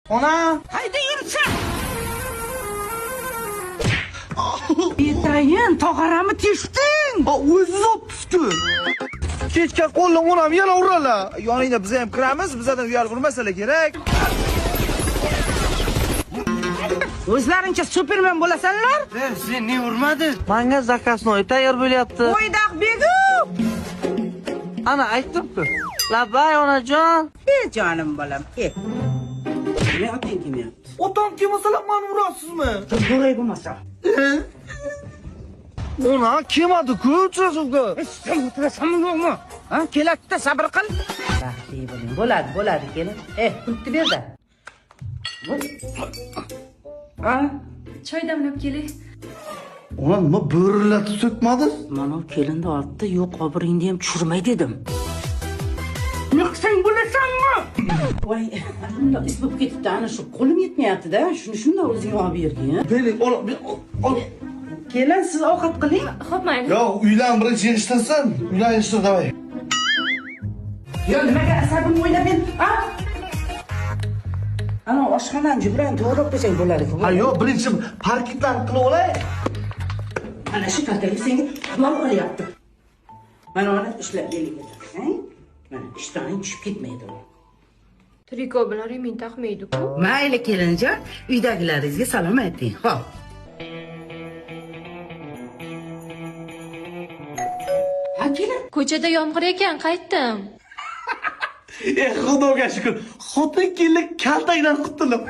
Ona! Haydi yursa! Betayin, tog'arami teshding? O'zi zot tushdi. Kechga qo'llam onam yana urala. Yoningda biz ham kiramiz, bizdan uyalib urmasalar kerak. O'zlaringcha Superman bo'lasanlar? Sen ne urmadi? Menga zakasnoy tayyor bo'lyapti. Qo'ydaq begu! Ana aytdim-ku. Labay onajon. Jonim bolam, ke. Ne otang kimyapti? Otam kelmasalar meni urasizmi? Bo'ray bo'lmasa. Ona kelmadi-ku, uchrashuvga. Sen o'tirasanmi yo'qmi? Ha, keladi, sabr qil. Baxtli bo'ling. Bo'ladi, kelin. Pultni ber-da. Ha? Choy damlab kelay. Ona nima bo'rlatib so'kmadi? Mana kelinni ortda yo'q, obringni ham tushirmay dedim. Niqsang bo'lasanmi? Voy, bunda is bo'lib ketibdi. Ana shu qo'lim yetmayapti-da. Shunda o'zing olib bergin. Bering, ol. Kelin, siz ovqat qiling. Xo'p, mayli. Yo, uylan birinchi yig'ishtirsin. Uylan yig'ishtir, davay. Yo, nimaga asabimni o'ylab ha? Ana oshxonani jibran to'g'rilab qo'ysang bo'lar-ku. Ha, yo, birinchi parketlarni qilib olay. Ana shu kaltalik senga malol qilyapti. Mana uni ishlab beling. Mana ishtoning tushib ketmaydi. Triko bilan remin taqmaydi-ku. Mayli kelinjon, uydagilaringizga salom ayting. Xo'p. Ha, kelin. Ko'chada yomg'ir ekan, qaytdim. Xudoga shukr. Xotin kelib kaltakdan qutuldim.